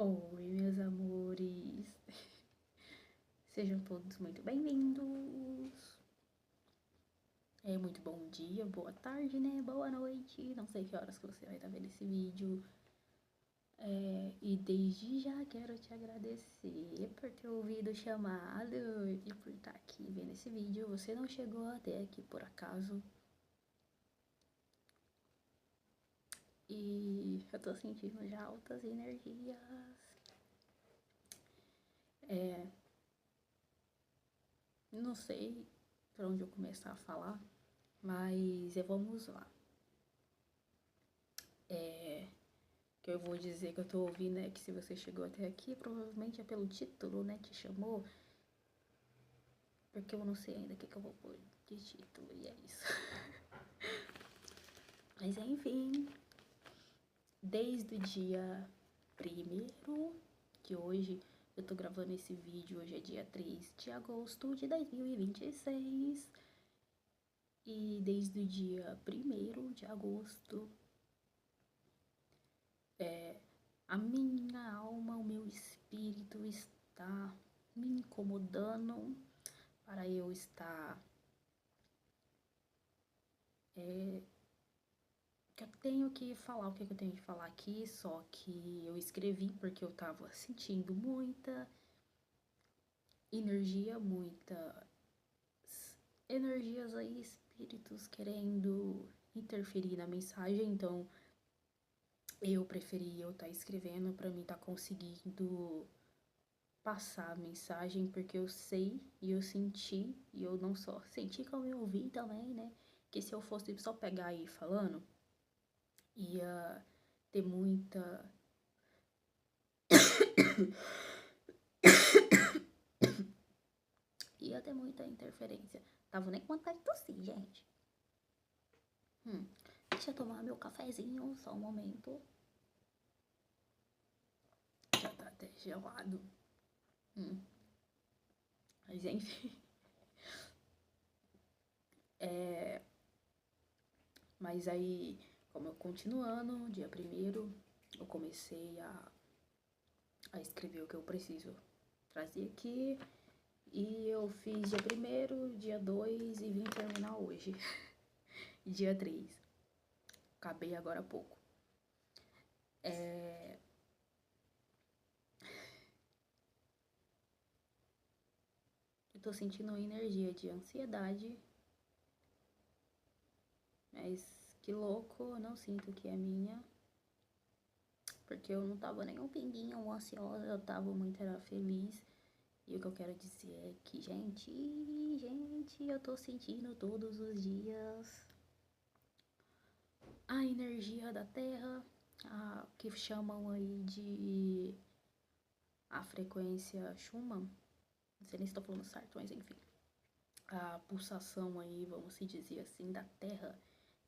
Oi, meus amores. Sejam todos muito bem-vindos. Muito bom dia, boa tarde, né? Boa noite. Não sei que horas que você vai estar vendo esse vídeo. E desde já quero te agradecer por ter ouvido o chamado e por estar aqui vendo esse vídeo. Você não chegou até aqui por acaso. E eu tô sentindo já altas energias. Não sei por onde eu começar a falar, mas vamos lá. Que eu vou dizer que eu tô ouvindo é que se você chegou até aqui, provavelmente é pelo título, né? Te chamou. Porque eu não sei ainda o que eu vou pôr de título, e é isso. Mas enfim, desde o dia 1º de hoje, eu tô gravando esse vídeo, hoje é dia 3 de agosto de 2026. E desde o dia 1º de agosto, a minha alma, o meu espírito está me incomodando para eu estar. Eu tenho que falar o que eu tenho que falar aqui, só que eu escrevi porque eu tava sentindo muita energia, muitas energias aí, espíritos querendo interferir na mensagem, então eu preferi eu estar escrevendo para mim estar conseguindo passar a mensagem, porque eu sei e eu senti, e eu não só senti como eu ouvi também, né? Que se eu fosse só pegar aí falando, ia ter muita. Ia ter muita interferência. Tava nem com vontade de tossir, gente. Deixa eu tomar meu cafezinho, só um momento. Já tá até gelado. Mas enfim. Mas aí, como eu continuando, dia 1º, eu comecei a escrever o que eu preciso trazer aqui. E eu fiz dia 1º, dia 2 e vim terminar hoje. Dia 3. Acabei agora há pouco. Eu tô sentindo uma energia de ansiedade. Mas que louco, eu não sinto que é minha. Porque eu não tava nem um pinguinho ansiosa, eu tava muito era feliz. E o que eu quero dizer é que, gente, eu tô sentindo todos os dias a energia da Terra, a que chamam aí de a frequência Schumann. Não sei nem se tô falando certo, mas enfim. A pulsação aí, vamos se dizer assim, da Terra.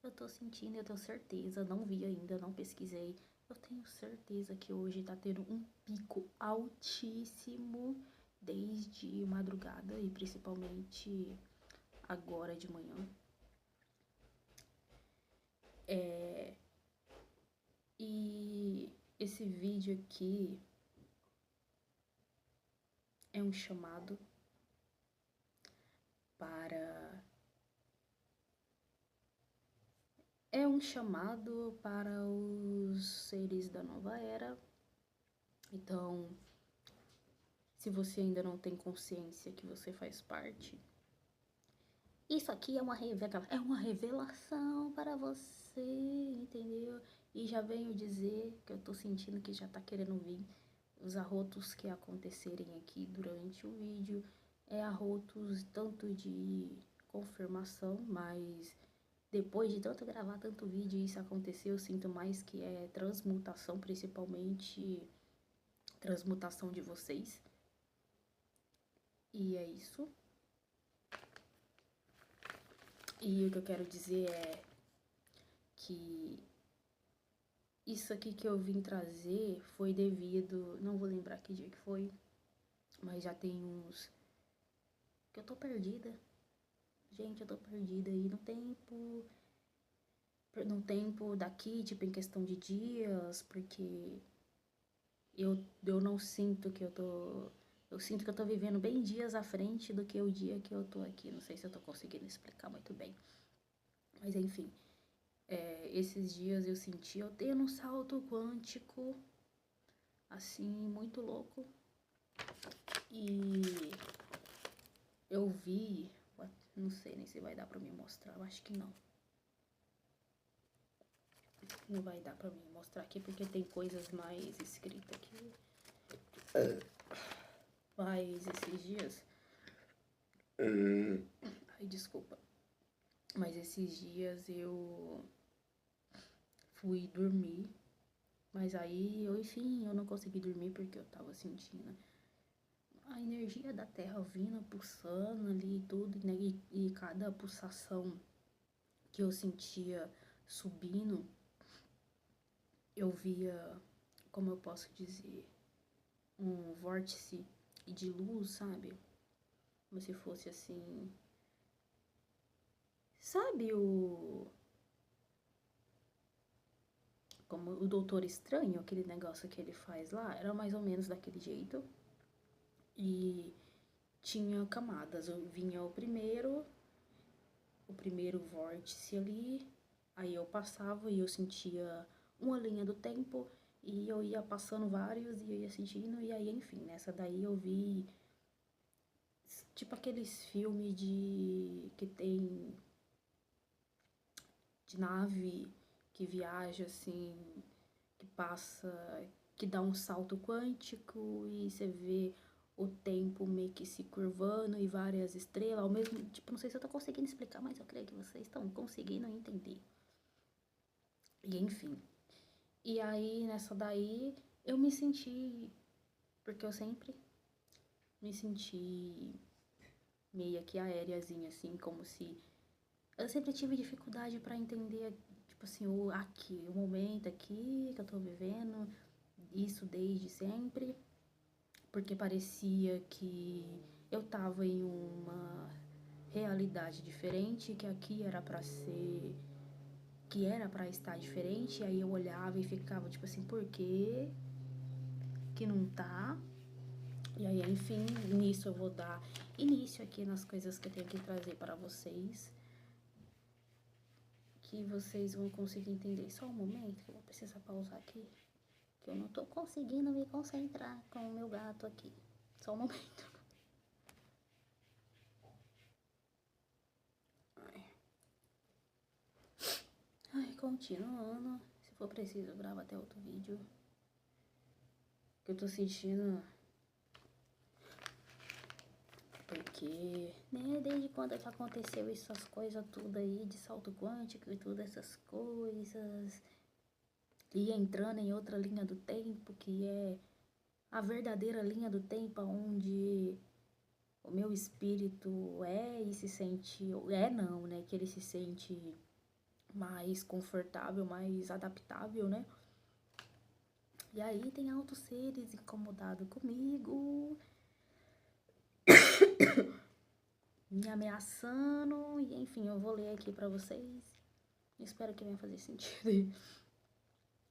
Eu tô sentindo, eu tenho certeza, não vi ainda, não pesquisei. Eu tenho certeza que hoje tá tendo um pico altíssimo desde madrugada e principalmente agora de manhã. E esse vídeo aqui é um chamado para. É um chamado para os seres da nova era. Então, se você ainda não tem consciência que você faz parte, isso aqui é uma revelação para você, entendeu? E já venho dizer que eu tô sentindo que já tá querendo vir os arrotos que acontecerem aqui durante o vídeo. É arrotos tanto de confirmação, mas depois de tanto gravar tanto vídeo e isso aconteceu, eu sinto mais que é transmutação, principalmente transmutação de vocês. E é isso. E o que eu quero dizer é que isso aqui que eu vim trazer foi devido, não vou lembrar que dia que foi, mas já tem uns que eu tô perdida. Gente, eu tô perdida aí no tempo daqui, tipo em questão de dias, porque eu não sinto que eu tô... Eu sinto que eu tô vivendo bem dias à frente do que o dia que eu tô aqui. Não sei se eu tô conseguindo explicar muito bem. Mas enfim, esses dias eu senti eu tendo um salto quântico, assim, muito louco. E eu vi... Não sei nem se vai dar pra me mostrar, eu acho que não. Não vai dar pra mim mostrar aqui porque tem coisas mais escritas aqui. Mas esses dias... Ai, desculpa. Mas esses dias eu fui dormir. Mas aí, enfim, eu não consegui dormir porque eu tava sentindo a energia da terra vindo, pulsando ali e tudo, né? E cada pulsação que eu sentia subindo, eu via, como eu posso dizer, um vórtice de luz, sabe? Como se fosse assim... Sabe como o Doutor Estranho, aquele negócio que ele faz lá? Era mais ou menos daquele jeito. E tinha camadas. Vinha o primeiro vórtice ali, aí eu passava e eu sentia uma linha do tempo e eu ia passando vários e eu ia sentindo e aí, enfim, nessa daí eu vi tipo aqueles filmes que tem de nave que viaja assim, que passa, que dá um salto quântico e você vê o tempo meio que se curvando e várias estrelas ao mesmo, tipo, não sei se eu tô conseguindo explicar, mas eu creio que vocês estão conseguindo entender. E enfim. E aí nessa daí eu me senti, porque eu sempre me senti meio que aéreazinha assim, como se eu sempre tive dificuldade pra entender, tipo assim, o momento aqui que eu tô vivendo, isso desde sempre, porque parecia que eu tava em uma realidade diferente, que aqui era pra ser, que era pra estar diferente, aí eu olhava e ficava tipo assim, por quê que não tá? E aí, enfim, nisso eu vou dar início aqui nas coisas que eu tenho que trazer para vocês, que vocês vão conseguir entender. Só um momento que eu vou precisar pausar aqui, que eu não tô conseguindo me concentrar com o meu gato aqui. Só um momento. Ai, continuando. Se for preciso, eu gravo até outro vídeo. Que eu tô sentindo. Porque, né, desde quando que aconteceu essas coisas tudo aí de salto quântico e todas essas coisas, e entrando em outra linha do tempo, que é a verdadeira linha do tempo, onde o meu espírito é e se sente, é não, né, que ele se sente mais confortável, mais adaptável, né? E aí tem altos seres incomodados comigo, me ameaçando, e enfim, eu vou ler aqui pra vocês. Espero que venha fazer sentido.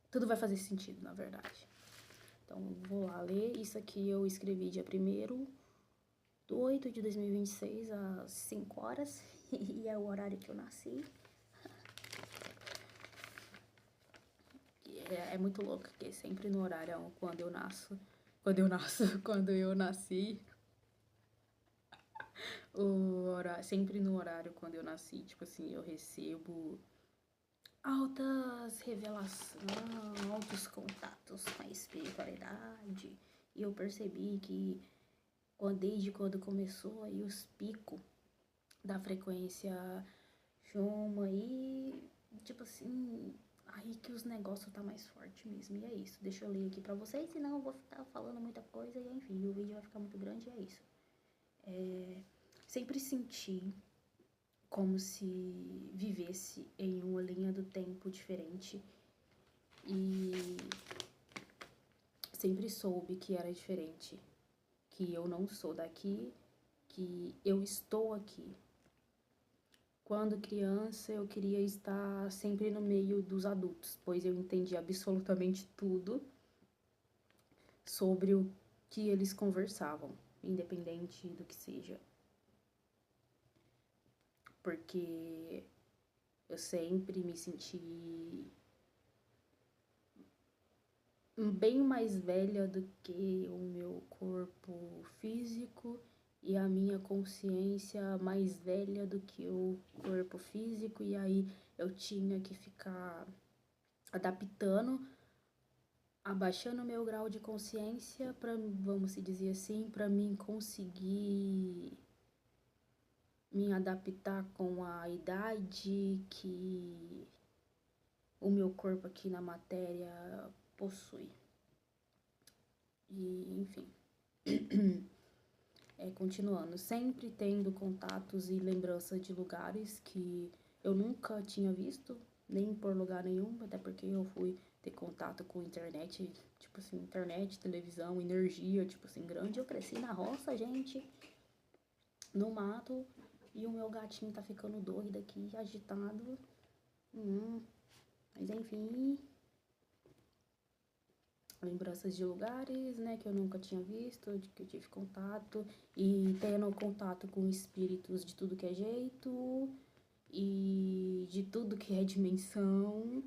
Tudo vai fazer sentido, na verdade. Então, vou lá ler. Isso aqui eu escrevi dia 1º de 2026, às 5 horas. E é o horário que eu nasci. É muito louco, porque sempre no horário quando eu nasço. Quando eu nasci. Sempre no horário quando eu nasci, tipo assim, eu recebo altas revelações, altos contatos com a espiritualidade. E eu percebi que desde quando começou aí os picos da frequência Chuma aí, tipo assim, aí que os negócios tá mais forte mesmo. E é isso. Deixa eu ler aqui pra vocês, senão eu vou ficar falando muita coisa e enfim, o vídeo vai ficar muito grande e é isso. Sempre senti como se vivesse em uma linha do tempo diferente e sempre soube que era diferente, que eu não sou daqui, que eu estou aqui. Quando criança, eu queria estar sempre no meio dos adultos, pois eu entendi absolutamente tudo. sobre o que eles conversavam, independente do que seja. Porque eu sempre me senti bem mais velha do que o meu corpo físico e a minha consciência mais velha do que o corpo físico, e aí eu tinha que ficar adaptando, abaixando o meu grau de consciência para, vamos se dizer assim, para mim conseguir me adaptar com a idade que o meu corpo aqui na matéria possui. E, enfim. Continuando, sempre tendo contatos e lembranças de lugares que eu nunca tinha visto, nem por lugar nenhum, até porque eu fui ter contato com internet, tipo assim, internet, televisão, energia, tipo assim, grande. Eu cresci na roça, gente, no mato, e o meu gatinho tá ficando doido aqui, agitado. Mas enfim, lembranças de lugares, né, que eu nunca tinha visto, de que eu tive contato, e tendo contato com espíritos de tudo que é jeito, e de tudo que é dimensão,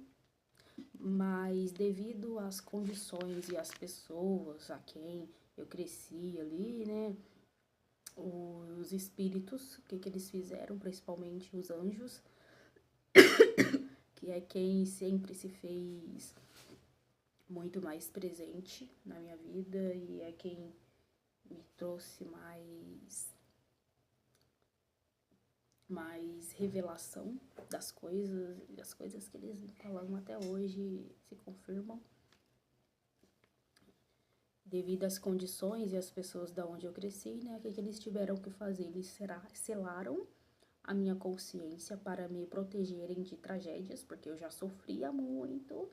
mas devido às condições e às pessoas a quem eu cresci ali, né, os espíritos, o que eles fizeram, principalmente os anjos, que é quem sempre se fez muito mais presente na minha vida e é quem me trouxe mais revelação das coisas, e as coisas que eles falam até hoje se confirmam. Devido às condições e às pessoas da onde eu cresci, né, o que eles tiveram que fazer? Eles selaram a minha consciência para me protegerem de tragédias, porque eu já sofria muito.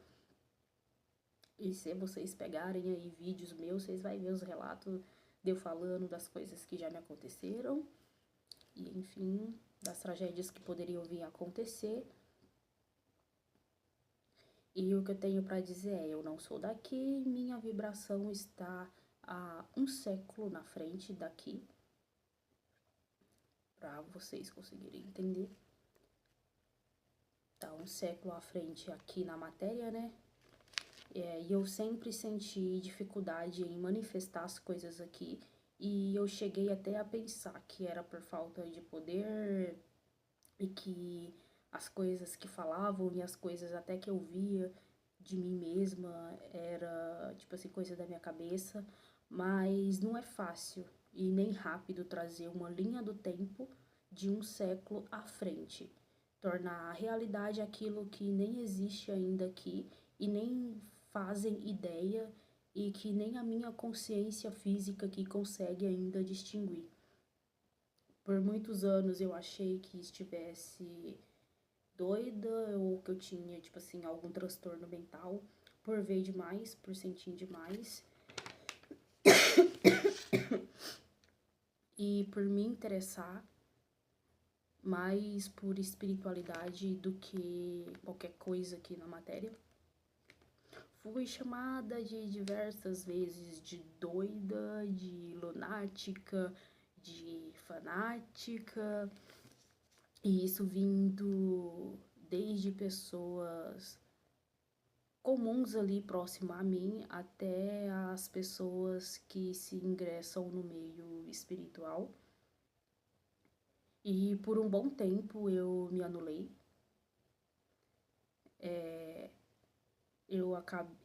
E se vocês pegarem aí vídeos meus, vocês vão ver os relatos de eu falando das coisas que já me aconteceram. E, enfim, das tragédias que poderiam vir a acontecer. E o que eu tenho para dizer é, eu não sou daqui, minha vibração está há um século na frente daqui, para vocês conseguirem entender. Tá um século à frente aqui na matéria, né? E eu sempre senti dificuldade em manifestar as coisas aqui. E eu cheguei até a pensar que era por falta de poder e que as coisas que falavam e as coisas até que eu via de mim mesma era, tipo assim, coisa da minha cabeça. Mas não é fácil e nem rápido trazer uma linha do tempo de um século à frente. Tornar a realidade aquilo que nem existe ainda aqui e nem fazem ideia e que nem a minha consciência física que consegue ainda distinguir. Por muitos anos eu achei que estivesse doida ou que eu tinha, tipo assim, algum transtorno mental por ver demais, por sentir demais. E por me interessar mais por espiritualidade do que qualquer coisa aqui na matéria. Fui chamada de diversas vezes de doida, de lunática, de fanática, e isso vindo desde pessoas comuns ali próximo a mim até as pessoas que se ingressam no meio espiritual. E por um bom tempo eu me anulei.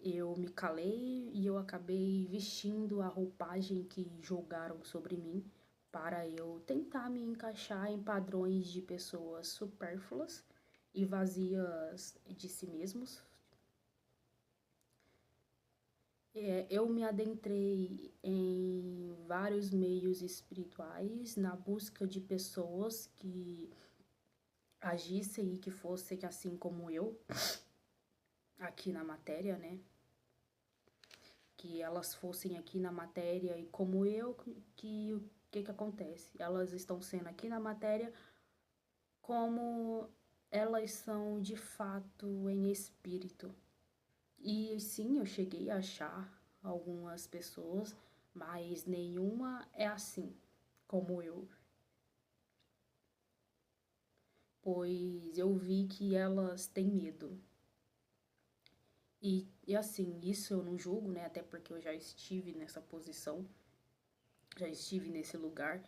Eu me calei e eu acabei vestindo a roupagem que jogaram sobre mim para eu tentar me encaixar em padrões de pessoas supérfluas e vazias de si mesmos. Eu me adentrei em vários meios espirituais na busca de pessoas que agissem e que fossem assim como eu, aqui na matéria, né? Que elas fossem aqui na matéria e como eu, que o que acontece? Elas estão sendo aqui na matéria como elas são de fato em espírito. E sim, eu cheguei a achar algumas pessoas, mas nenhuma é assim como eu. Pois eu vi que elas têm medo. E assim, isso eu não julgo, né? Até porque eu já estive nessa posição, já estive nesse lugar,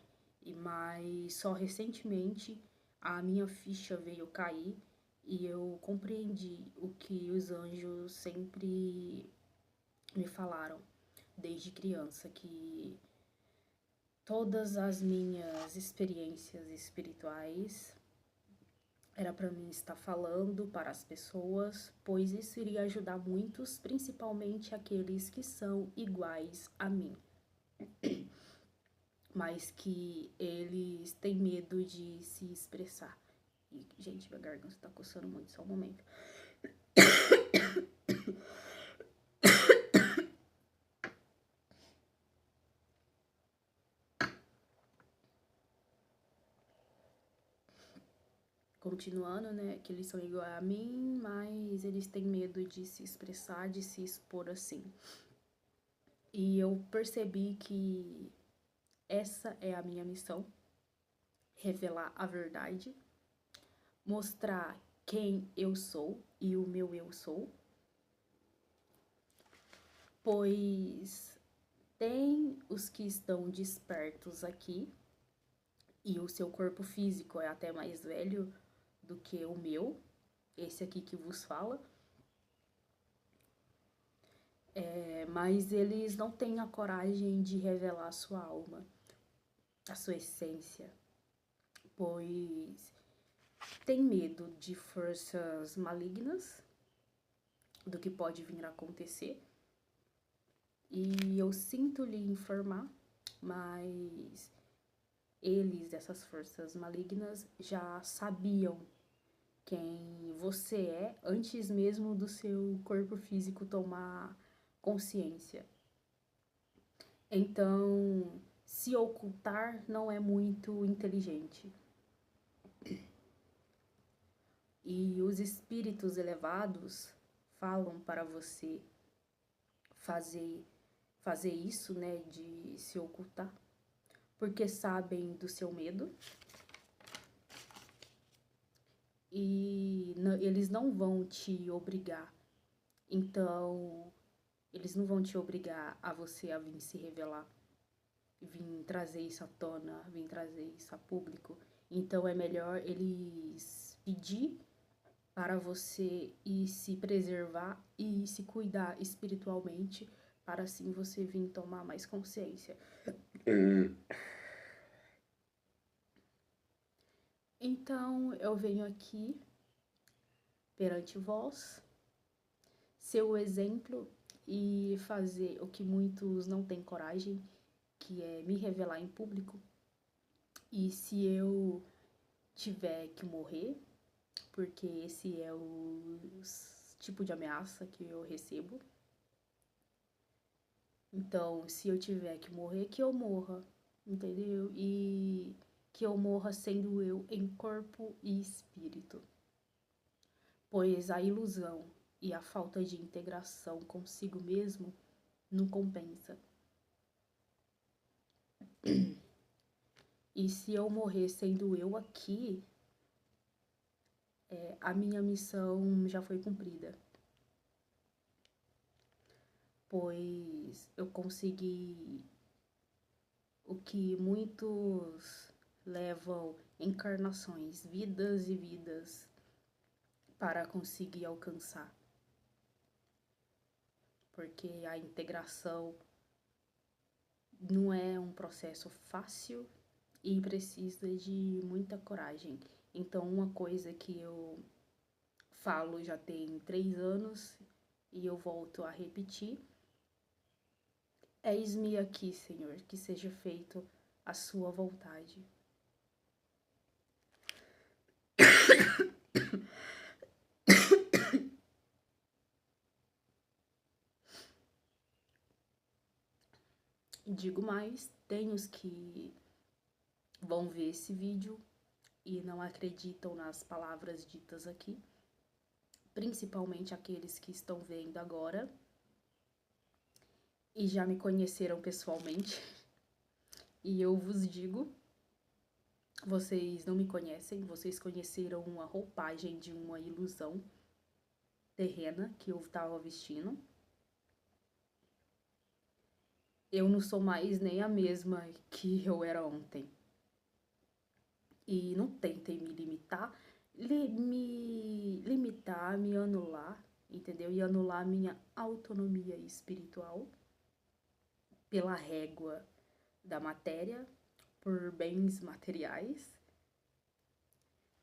mas só recentemente a minha ficha veio cair e eu compreendi o que os anjos sempre me falaram desde criança, que todas as minhas experiências espirituais era para mim estar falando para as pessoas, pois isso iria ajudar muitos, principalmente aqueles que são iguais a mim, mas que eles têm medo de se expressar. E, gente, minha garganta tá coçando muito, só um momento. Continuando, né, que eles são iguais a mim, mas eles têm medo de se expressar, de se expor assim. E eu percebi que essa é a minha missão, revelar a verdade, mostrar quem eu sou e o meu eu sou, pois tem os que estão despertos aqui e o seu corpo físico é até mais velho do que o meu, esse aqui que vos fala, mas eles não têm a coragem de revelar a sua alma, a sua essência, pois tem medo de forças malignas, do que pode vir a acontecer. E eu sinto lhe informar, mas eles, essas forças malignas, já sabiam quem você é antes mesmo do seu corpo físico tomar consciência. Então, se ocultar não é muito inteligente. E os espíritos elevados falam para você fazer isso, né, de se ocultar, porque sabem do seu medo e eles não vão te obrigar. Então, eles não vão te obrigar a você a vir se revelar, vir trazer isso à tona, vir trazer isso a público. Então, é melhor eles pedir para você ir se preservar e se cuidar espiritualmente, para assim você vir tomar mais consciência. Então, eu venho aqui perante vós, ser o exemplo e fazer o que muitos não têm coragem, que é me revelar em público. E se eu tiver que morrer, porque esse é o tipo de ameaça que eu recebo. Então, se eu tiver que morrer, que eu morra, entendeu? E que eu morra sendo eu em corpo e espírito. Pois a ilusão e a falta de integração consigo mesmo não compensa. E se eu morrer sendo eu aqui, a minha missão já foi cumprida. Pois eu consegui o que muitos levam encarnações, vidas e vidas, para conseguir alcançar. Porque a integração não é um processo fácil e precisa de muita coragem. Então, uma coisa que eu falo já tem 3 anos e eu volto a repetir: eis-me aqui, Senhor, que seja feito a sua vontade. Digo mais, tem os que vão ver esse vídeo e não acreditam nas palavras ditas aqui, principalmente aqueles que estão vendo agora. e já me conheceram pessoalmente. E eu vos digo, vocês não me conhecem, vocês conheceram uma roupagem de uma ilusão terrena que eu tava vestindo. Eu não sou mais nem a mesma que eu era ontem. E não tentem me limitar, me anular, entendeu? E anular minha autonomia espiritual pela régua da matéria, por bens materiais.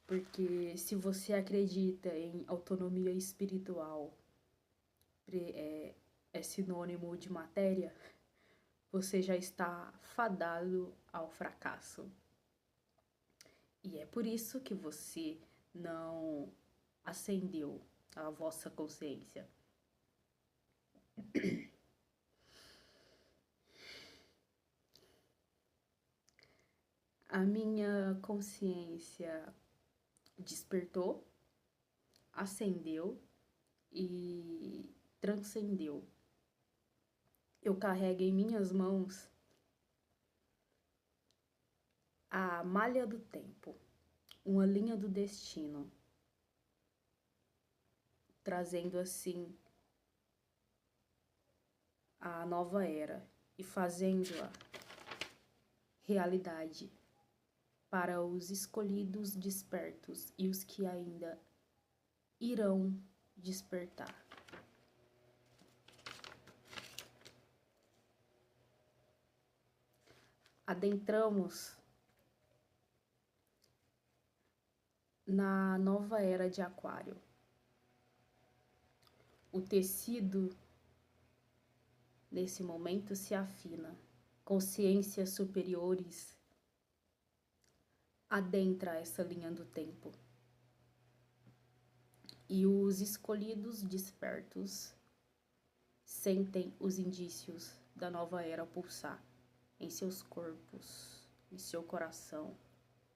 Porque se você acredita em autonomia espiritual, é sinônimo de matéria, você já está fadado ao fracasso. E é por isso que você não acendeu a vossa consciência. A minha consciência despertou, acendeu e transcendeu. Eu carrego em minhas mãos a malha do tempo, uma linha do destino, trazendo assim a nova era e fazendo-a realidade para os escolhidos despertos e os que ainda irão despertar. Adentramos na nova era de Aquário. O tecido, nesse momento, se afina. Consciências superiores adentra essa linha do tempo. E os escolhidos despertos sentem os indícios da nova era pulsar em seus corpos, em seu coração,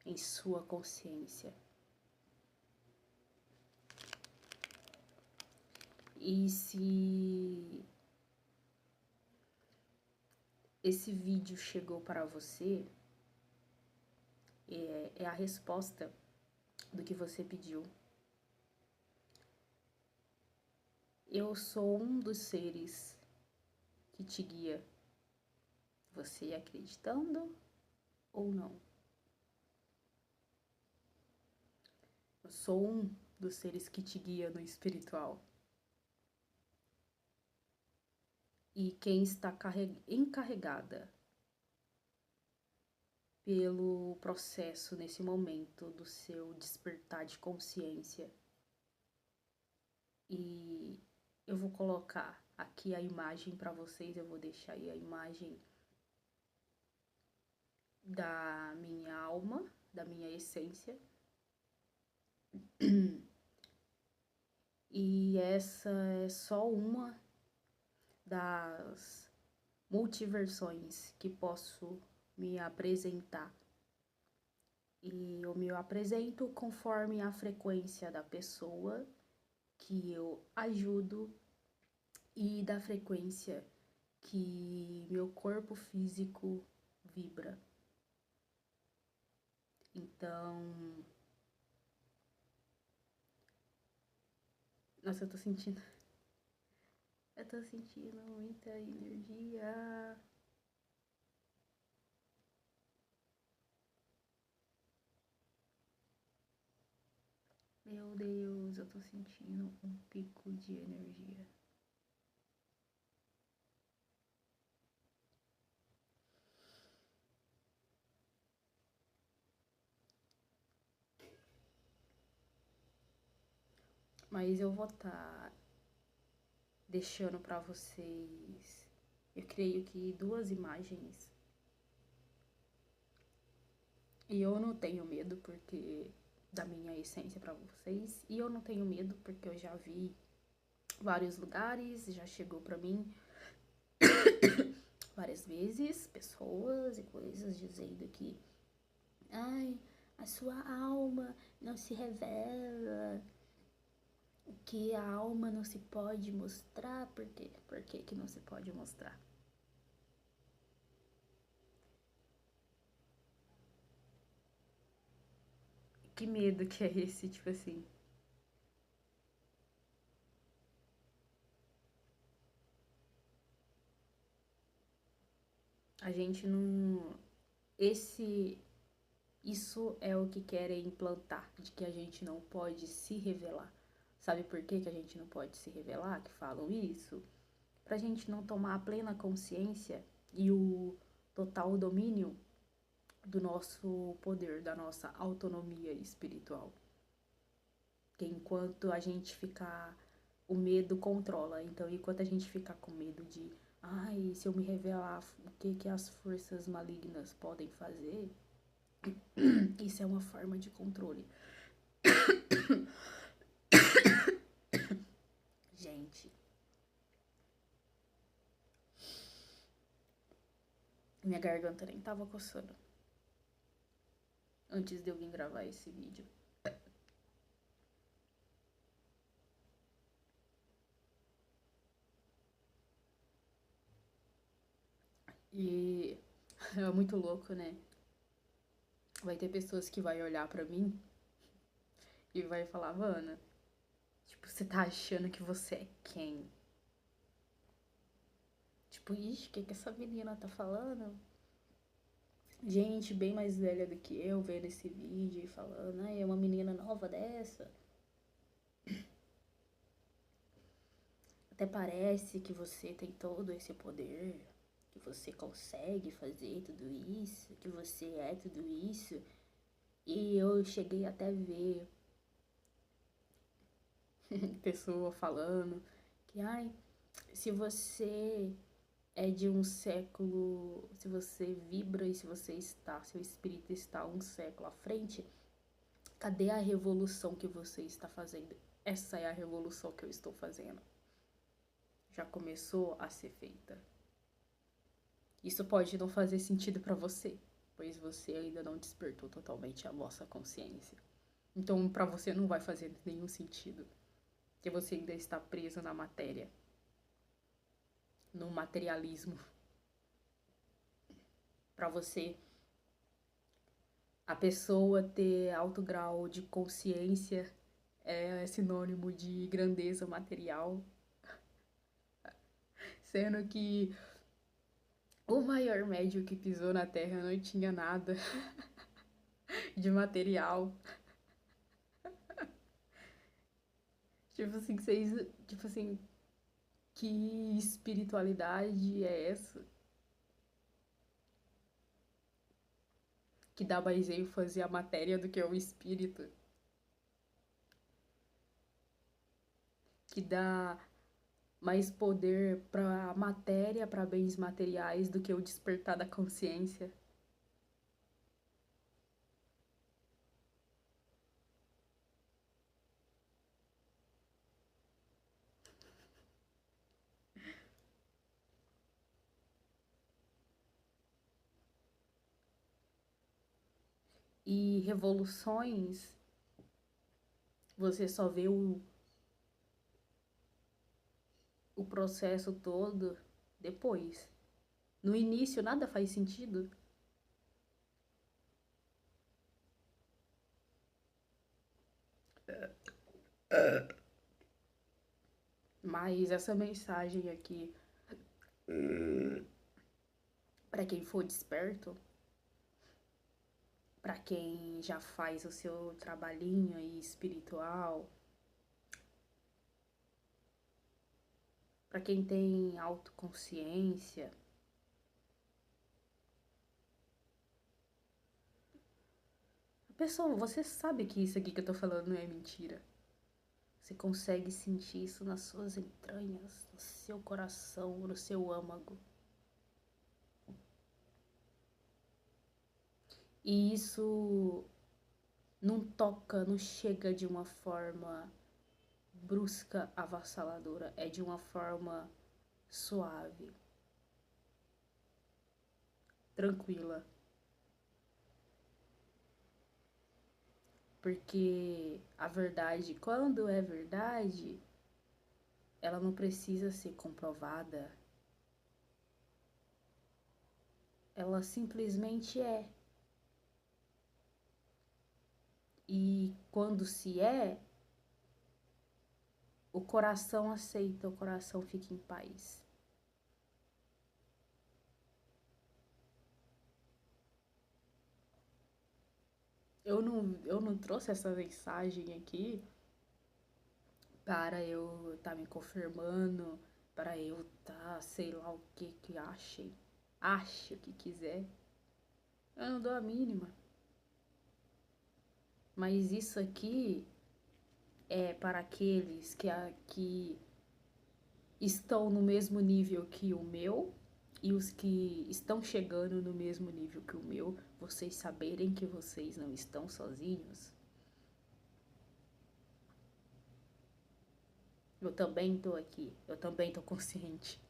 em sua consciência. E se esse vídeo chegou para você, é a resposta do que você pediu. Eu sou um dos seres que te guia, você acreditando ou não. Eu sou um dos seres que te guia no espiritual. E quem está encarregada pelo processo nesse momento do seu despertar de consciência. E eu vou colocar aqui a imagem para vocês, eu vou deixar aí a imagem da minha alma, da minha essência. E essa é só uma das multiversões que posso me apresentar. E eu me apresento conforme a frequência da pessoa que eu ajudo e da frequência que meu corpo físico vibra. Então, nossa, eu tô sentindo muita energia. Meu Deus, eu tô sentindo um pico de energia. Mas eu vou estar deixando para vocês, eu creio que 2 imagens. E eu não tenho medo porque da minha essência para vocês, e eu não tenho medo porque eu já vi vários lugares, já chegou para mim várias vezes pessoas e coisas dizendo que ai, a sua alma não se revela, que a alma não se pode mostrar. Por quê? Por que que não se pode mostrar? Que medo que é esse, tipo assim. A gente não. Esse. Isso é o que querem implantar, de que a gente não pode se revelar. Sabe por que que a gente não pode se revelar? Que falam isso? Pra gente não tomar a plena consciência e o total domínio do nosso poder, da nossa autonomia espiritual. Que enquanto a gente ficar, o medo controla. Então, enquanto a gente ficar com medo de, ai, se eu me revelar, o que que as forças malignas podem fazer? Isso é uma forma de controle. Gente, minha garganta nem tava coçando antes de eu vir gravar esse vídeo. E é muito louco, né? Vai ter pessoas que vai olhar pra mim e vai falar, Vana, tipo, você tá achando que você é quem? Tipo, ixi, o que que essa menina tá falando? Gente bem mais velha do que eu vendo esse vídeo e falando, é uma menina nova dessa. Até parece que você tem todo esse poder, que você consegue fazer tudo isso, que você é tudo isso. E eu cheguei até a ver pessoa falando que, ai, se você é de um século, se você vibra e se você está, seu espírito está um século à frente, cadê a revolução que você está fazendo? Essa é a revolução que eu estou fazendo. Já começou a ser feita. Isso pode não fazer sentido para você, pois você ainda não despertou totalmente a vossa consciência. Então, para você não vai fazer nenhum sentido, porque você ainda está preso na matéria, no materialismo. Para você, a pessoa ter alto grau de consciência é sinônimo de grandeza material, sendo que o maior médio que pisou na Terra não tinha nada de material. Tipo assim, vocês. Tipo assim, que espiritualidade é essa? Que dá mais ênfase à matéria do que ao espírito? Que dá mais poder pra matéria, pra bens materiais, do que o despertar da consciência? E revoluções, você só vê o processo todo depois. No início nada faz sentido. Mas essa mensagem aqui, para quem for desperto, para quem já faz o seu trabalhinho aí espiritual, para quem tem autoconsciência, a pessoa, você sabe que isso aqui que eu tô falando não é mentira. Você consegue sentir isso nas suas entranhas, no seu coração, no seu âmago. E isso não toca, não chega de uma forma brusca, avassaladora, é de uma forma suave, tranquila. Porque a verdade, quando é verdade, ela não precisa ser comprovada. Ela simplesmente é. E quando se é, o coração aceita, o coração fica em paz. Eu não trouxe essa mensagem aqui para eu estar me confirmando, para eu estar, sei lá o que ache o que quiser. Eu não dou a mínima. Mas isso aqui é para aqueles que estão no mesmo nível que o meu e os que estão chegando no mesmo nível que o meu, vocês saberem que vocês não estão sozinhos. Eu também tô aqui, eu também tô consciente.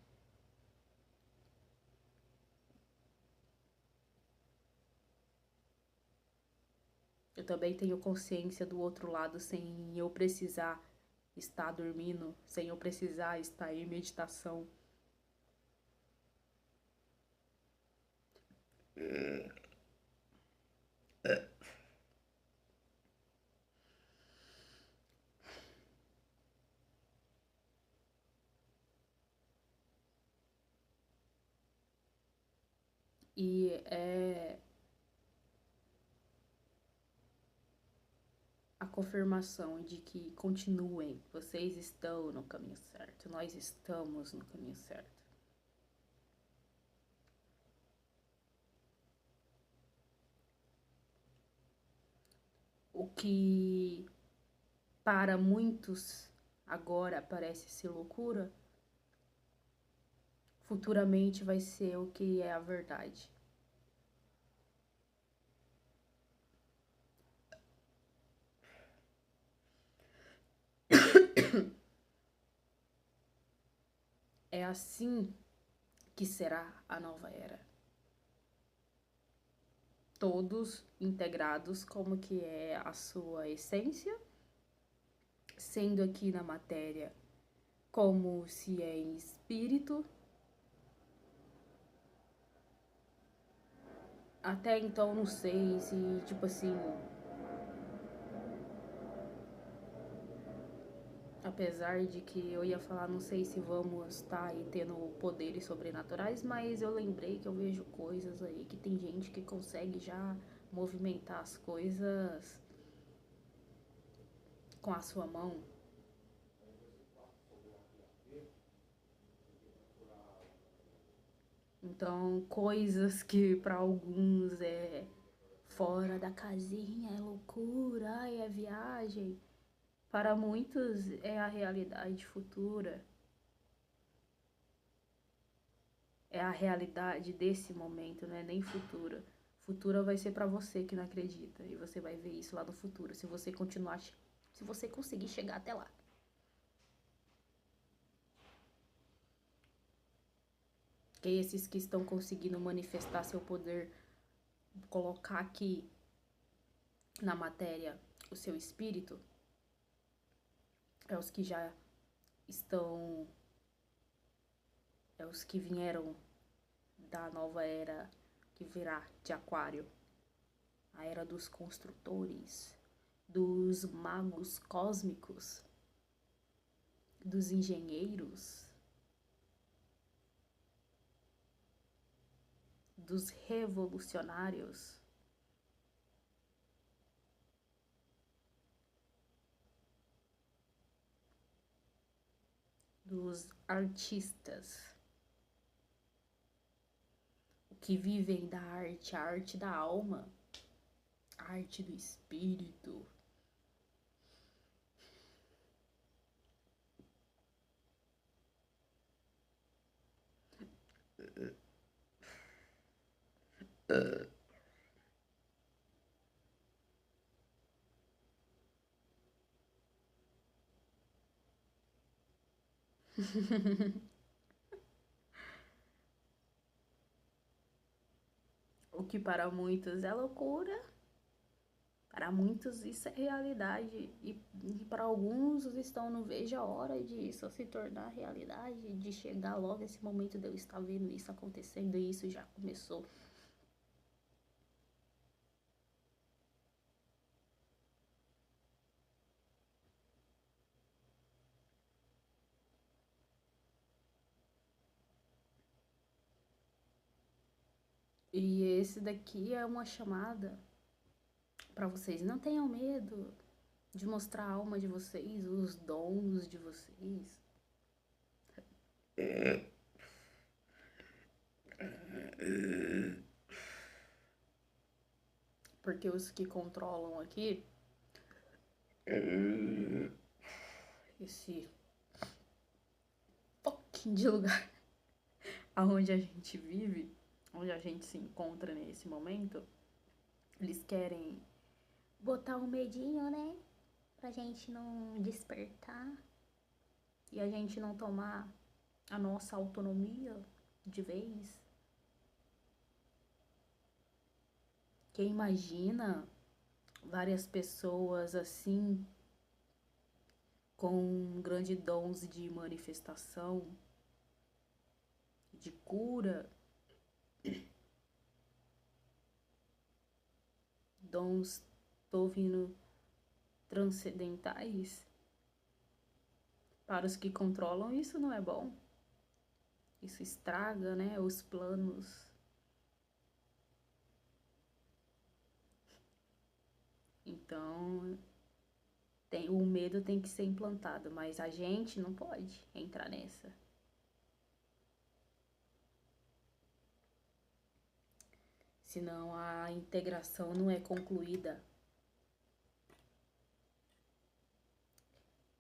Eu também tenho consciência do outro lado sem eu precisar estar dormindo, sem eu precisar estar em meditação. E é a confirmação de que continuem, vocês estão no caminho certo, nós estamos no caminho certo. O que para muitos agora parece ser loucura, futuramente vai ser o que é a verdade. É assim que será a nova era. Todos integrados como que é a sua essência, sendo aqui na matéria como se é em espírito. Até então não sei se, tipo assim, apesar de que eu ia falar, não sei se vamos estar aí tendo poderes sobrenaturais, mas eu lembrei que eu vejo coisas aí que tem gente que consegue já movimentar as coisas com a sua mão. Então, coisas que para alguns é fora da casinha, é loucura, ai, é viagem. Para muitos é a realidade futura. É a realidade desse momento, não é nem futura. Futura vai ser para você que não acredita e você vai ver isso lá no futuro, se você continuar, se você conseguir chegar até lá. Que esses que estão conseguindo manifestar seu poder, colocar aqui na matéria o seu espírito, é os que já estão, é os que vieram da nova era que virá de Aquário, a era dos construtores, dos magos cósmicos, dos engenheiros, dos revolucionários, dos artistas, que vivem da arte, a arte da alma, a arte do espírito. O que para muitos é loucura, para muitos isso é realidade. E para alguns estão não vejo a hora de isso se tornar realidade, de chegar logo esse momento de eu estar vendo isso acontecendo e isso já começou. E esse daqui é uma chamada para vocês. Não tenham medo de mostrar a alma de vocês, os dons de vocês. Porque os que controlam aqui, esse fucking de lugar onde a gente vive, onde a gente se encontra nesse momento, eles querem botar um medinho, né? Pra gente não despertar e a gente não tomar a nossa autonomia de vez. Quem imagina várias pessoas assim, com grandes dons de manifestação, de cura, dons, tô ouvindo, transcendentais, para os que controlam, isso não é bom. Isso estraga, né, os planos. Então, o medo tem que ser implantado, mas a gente não pode entrar nessa. Senão a integração não é concluída.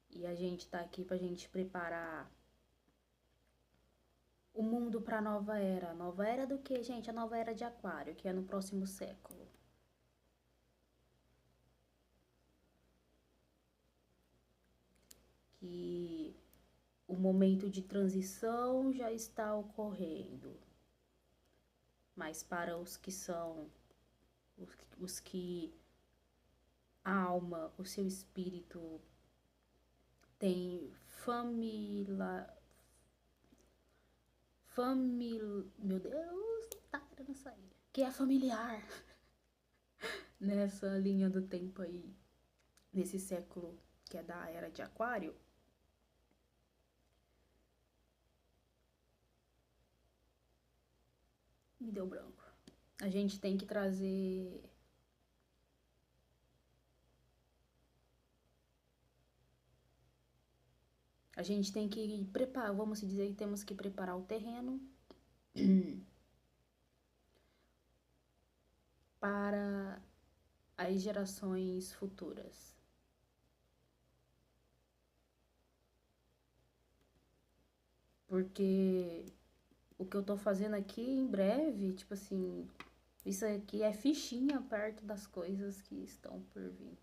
E a gente tá aqui pra gente preparar o mundo pra nova era. Nova era do que, gente? A nova era de Aquário, que é no próximo século. Que o momento de transição já está ocorrendo. Mas para os que são, os que a alma, o seu espírito tem meu Deus, tá querendo sair. Que é familiar nessa linha do tempo aí, nesse século que é da era de Aquário. Me deu branco. A gente tem que trazer a gente tem que preparar, vamos dizer que temos que preparar o terreno para as gerações futuras. Porque o que eu tô fazendo aqui em breve, tipo assim, isso aqui é fichinha perto das coisas que estão por vir.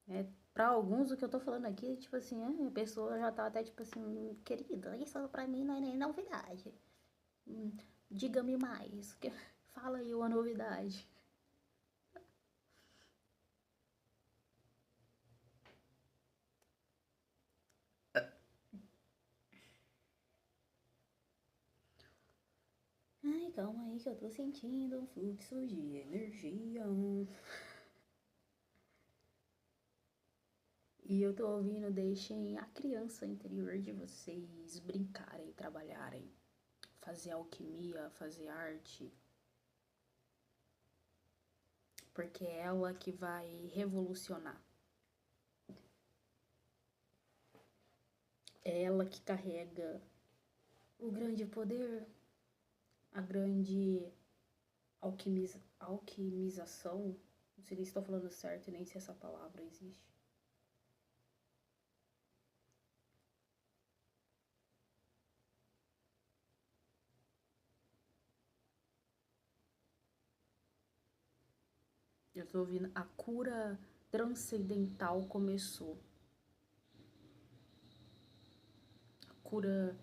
É, para alguns, o que eu tô falando aqui, tipo assim, a pessoa já tá até tipo assim, querida, isso pra mim não é nem novidade. Diga-me mais, fala aí uma novidade. Ai, calma aí que eu tô sentindo um fluxo de energia. E eu tô ouvindo, deixem a criança interior de vocês brincarem, trabalharem, fazer alquimia, fazer arte. Porque é ela que vai revolucionar. É ela que carrega o grande poder, a grande alquimização. Não sei nem se estou falando certo, nem se essa palavra existe. Eu tô ouvindo, a cura transcendental começou. A cura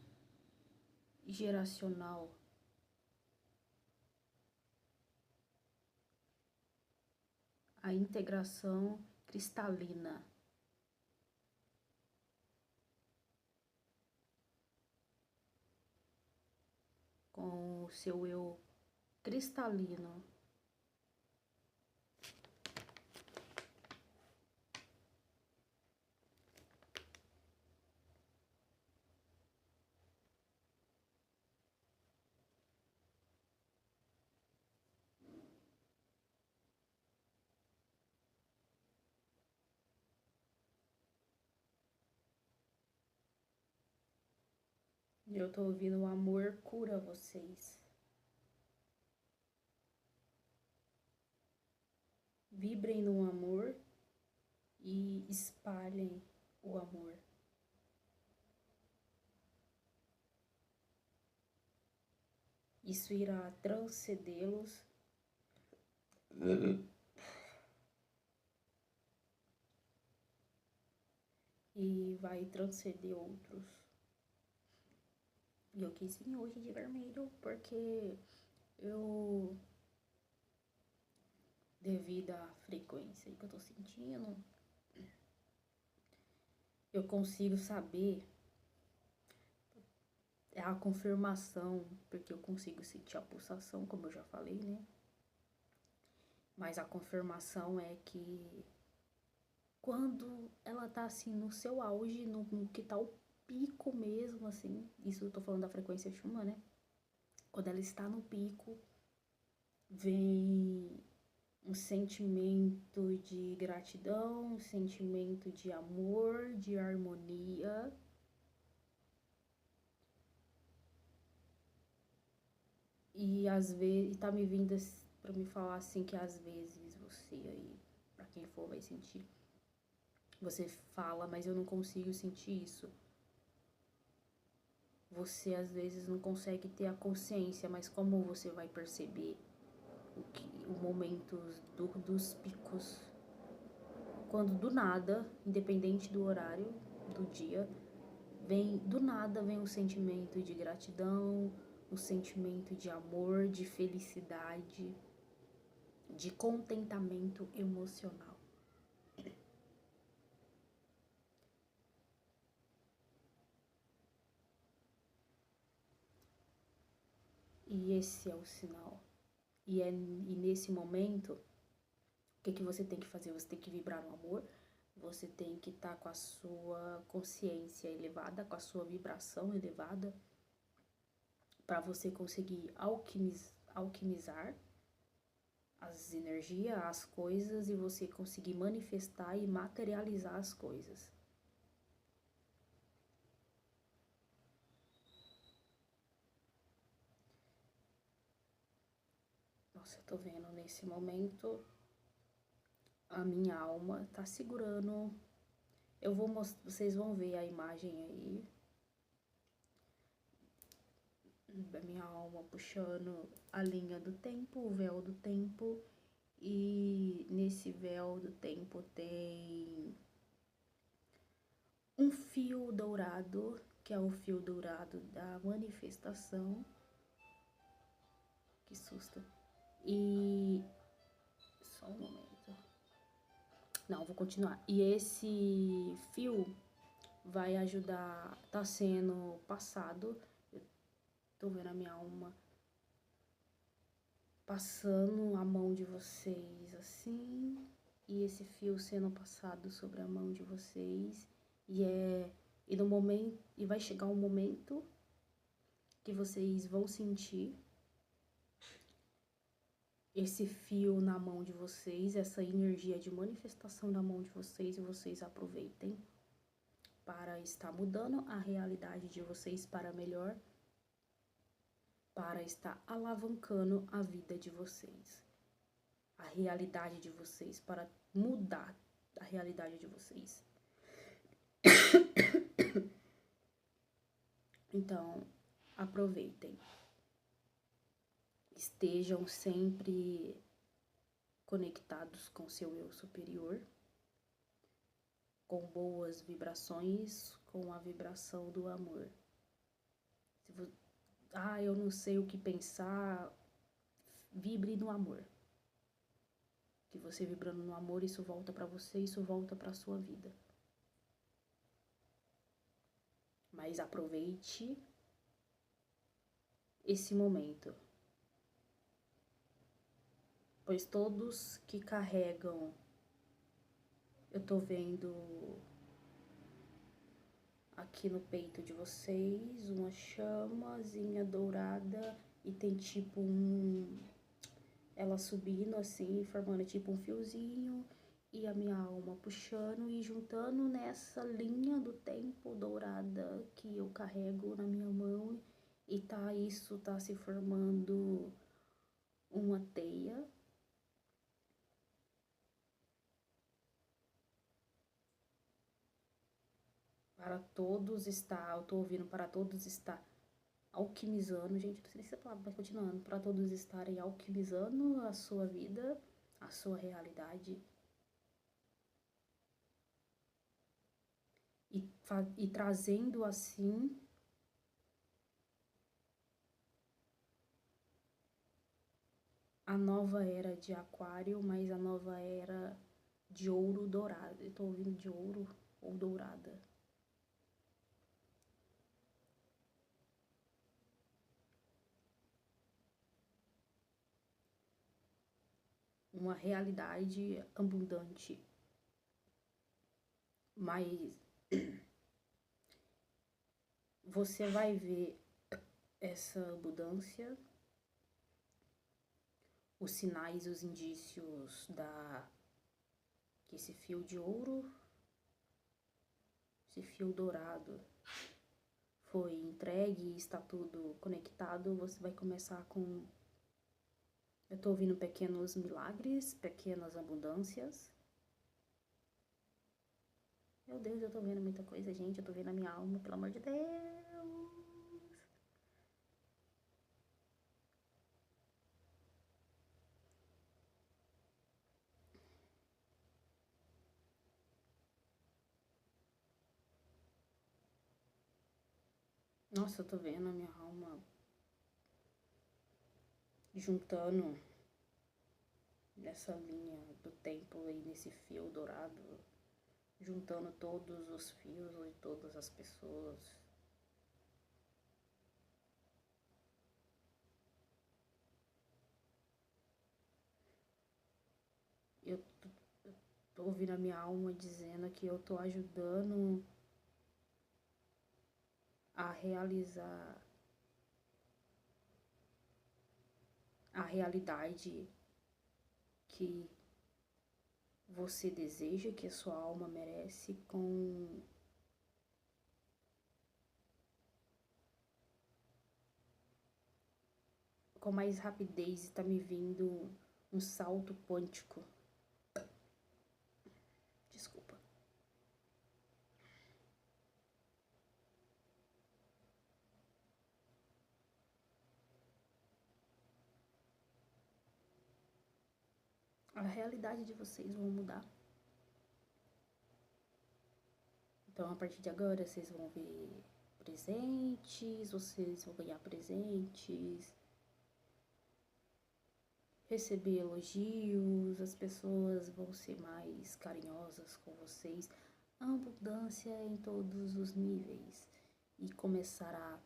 geracional. A integração cristalina. Com o seu eu cristalino. Eu tô ouvindo o amor cura vocês. Vibrem no amor e espalhem o amor. Isso irá transcendê-los e vai transcender outros. E eu quis vir hoje de vermelho porque eu, devido à frequência que eu tô sentindo, eu consigo saber, é a confirmação, porque eu consigo sentir a pulsação, como eu já falei, né? Mas a confirmação é que quando ela tá assim no seu auge, no que tá o pico mesmo, assim, isso eu tô falando da frequência Schumann, né? Quando ela está no pico, vem um sentimento de gratidão, um sentimento de amor, de harmonia. E às vezes, tá me vindo pra me falar assim que às vezes você aí, pra quem for vai sentir, você fala, mas eu não consigo sentir isso. Você às vezes não consegue ter a consciência, mas como você vai perceber o momento dos picos? Quando do nada, independente do horário do dia, do nada vem um sentimento de gratidão, um sentimento de amor, de felicidade, de contentamento emocional. E esse é o sinal. E nesse momento, o que você tem que fazer? Você tem que vibrar no amor, você tem que estar com a sua consciência elevada, com a sua vibração elevada, para você conseguir alquimizar as energias, as coisas, e você conseguir manifestar e materializar as coisas. Nossa, eu tô vendo nesse momento a minha alma tá segurando. Eu vou mostrar, vocês vão ver a imagem aí da minha alma puxando a linha do tempo, o véu do tempo, e nesse véu do tempo tem um fio dourado, que é o fio dourado da manifestação. Que susto. E só um momento. Não, vou continuar. E esse fio vai ajudar, tá sendo passado. Eu tô vendo a minha alma passando a mão de vocês assim, e esse fio sendo passado sobre a mão de vocês, e no momento, e vai chegar um momento que vocês vão sentir esse fio na mão de vocês, essa energia de manifestação na mão de vocês, e vocês aproveitem para estar mudando a realidade de vocês para melhor, para estar alavancando a vida de vocês, a realidade de vocês, para mudar a realidade de vocês. Então, aproveitem. Estejam sempre conectados com seu eu superior, com boas vibrações, com a vibração do amor. Eu não sei o que pensar, vibre no amor. Que você vibrando no amor, isso volta para você, isso volta para sua vida. Mas aproveite esse momento, pois todos que carregam, eu tô vendo aqui no peito de vocês uma chamazinha dourada, e tem tipo ela subindo assim, formando tipo um fiozinho, e a minha alma puxando e juntando nessa linha do tempo dourada que eu carrego na minha mão e isso tá se formando uma teia para todos está, eu tô ouvindo para todos está alquimizando, gente, não sei se é a palavra, mas continuando, para todos estarem alquimizando a sua vida, a sua realidade e trazendo assim a nova era de aquário, mas a nova era de ouro dourado. Eu tô ouvindo de ouro ou dourada. Uma realidade abundante. Mas você vai ver essa abundância, os sinais, os indícios da que esse fio de ouro, esse fio dourado foi entregue e está tudo conectado. Você vai começar com, eu tô ouvindo pequenos milagres, pequenas abundâncias. Meu Deus, eu tô vendo muita coisa, gente. Eu tô vendo a minha alma, pelo amor de Deus. Nossa, eu tô vendo a minha alma juntando nessa linha do tempo aí, nesse fio dourado, juntando todos os fios de todas as pessoas. Eu tô ouvindo a minha alma dizendo que eu tô ajudando a realizar a realidade que você deseja, que a sua alma merece, com mais rapidez. Está me vindo um salto quântico. Desculpa. A realidade de vocês vão mudar. Então, a partir de agora, vocês vão ver presentes, vocês vão ganhar presentes, receber elogios, as pessoas vão ser mais carinhosas com vocês. A abundância em todos os níveis. E começará,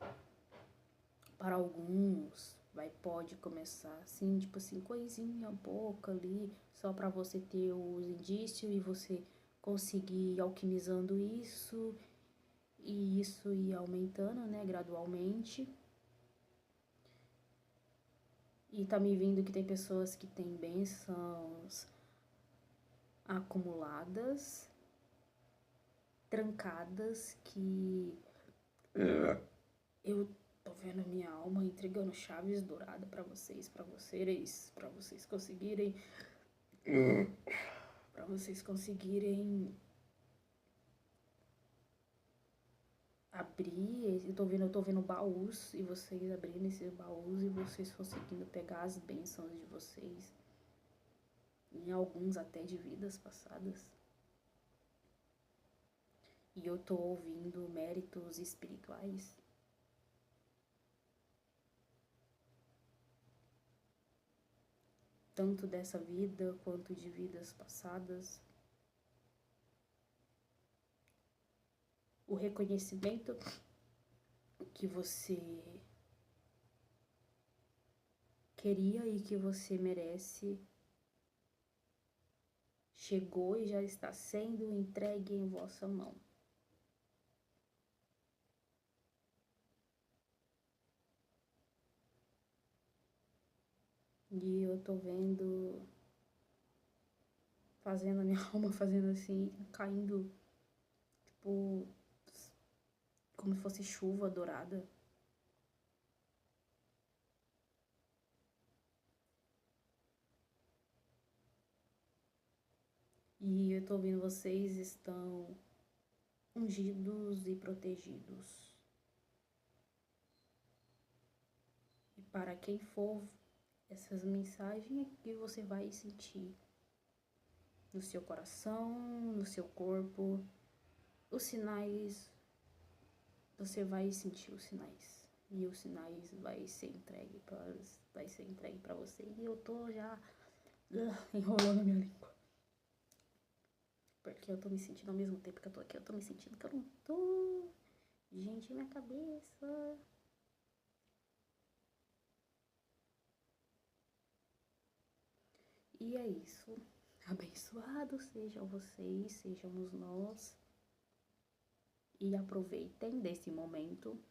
para alguns, pode começar assim, tipo assim, coisinha, pouco ali, só para você ter os indícios e você conseguir ir alquimizando isso e isso ir aumentando, né, gradualmente. E tá me vindo que tem pessoas que têm bênçãos acumuladas, trancadas, que eu tô vendo minha alma entregando chaves douradas para vocês conseguirem, para vocês conseguirem abrir. Eu tô vendo baús e vocês abrindo esses baús e vocês conseguindo pegar as bênçãos de vocês, em alguns até de vidas passadas. E eu tô ouvindo méritos espirituais, tanto dessa vida quanto de vidas passadas. O reconhecimento que você queria e que você merece chegou e já está sendo entregue em vossa mão. E eu tô vendo fazendo a minha alma, fazendo assim, caindo, tipo, como se fosse chuva dourada. E eu tô ouvindo vocês estão ungidos e protegidos. E para quem for essas mensagens é que você vai sentir no seu coração, no seu corpo, os sinais, você vai sentir os sinais. E os sinais vai ser entregue para você. E eu tô já enrolando minha língua. Porque eu tô me sentindo ao mesmo tempo que eu tô aqui, eu tô me sentindo que eu não tô. Gente, minha cabeça. E é isso. Abençoados sejam vocês, sejamos nós. E aproveitem desse momento.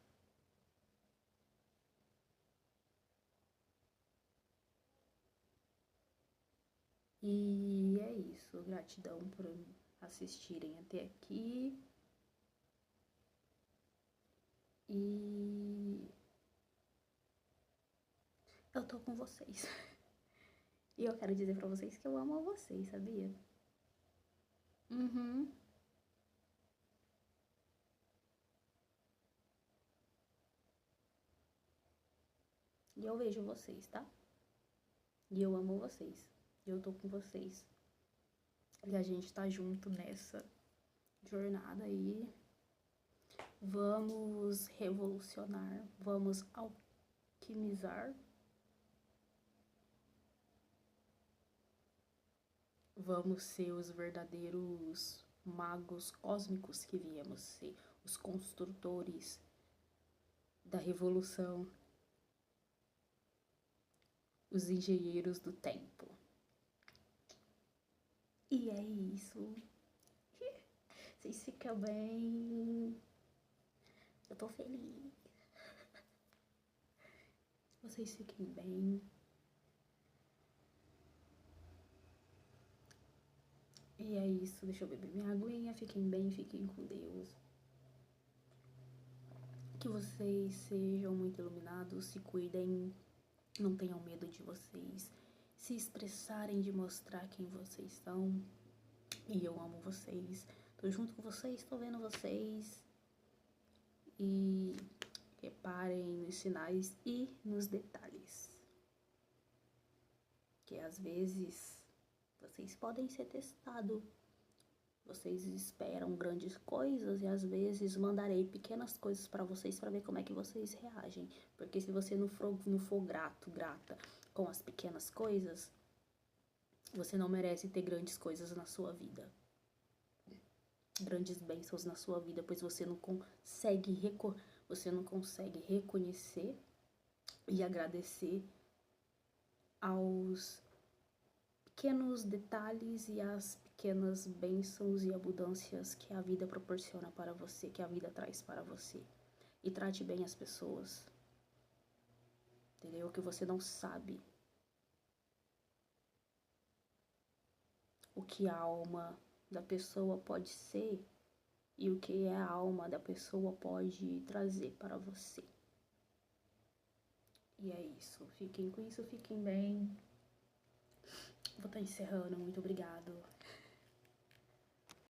E é isso. Gratidão por assistirem até aqui. E eu tô com vocês. E eu quero dizer pra vocês que eu amo vocês, sabia? Uhum. E eu vejo vocês, tá? E eu amo vocês. E eu tô com vocês. E a gente tá junto nessa jornada aí. Vamos revolucionar, vamos alquimizar, vamos ser os verdadeiros magos cósmicos que viemos ser, os construtores da revolução, os engenheiros do tempo. E é isso. Vocês ficam bem. Eu tô feliz. Vocês fiquem bem. E é isso. Deixa eu beber minha aguinha. Fiquem bem, fiquem com Deus. Que vocês sejam muito iluminados, se cuidem, não tenham medo de vocês, se expressarem, de mostrar quem vocês são. E eu amo vocês. Tô junto com vocês, tô vendo vocês. E reparem nos sinais e nos detalhes. Que às vezes vocês podem ser testados. Vocês esperam grandes coisas e às vezes mandarei pequenas coisas para vocês para ver como é que vocês reagem. Porque se você não for grata com as pequenas coisas, você não merece ter grandes coisas na sua vida. Grandes bênçãos na sua vida, pois você não consegue reconhecer e agradecer aos pequenos detalhes e as pequenas bênçãos e abundâncias que a vida proporciona para você, que a vida traz para você. E trate bem as pessoas, entendeu? Que você não sabe o que a alma da pessoa pode ser e o que a alma da pessoa pode trazer para você. E é isso. Fiquem com isso, fiquem bem. Vou estar encerrando. Muito obrigado.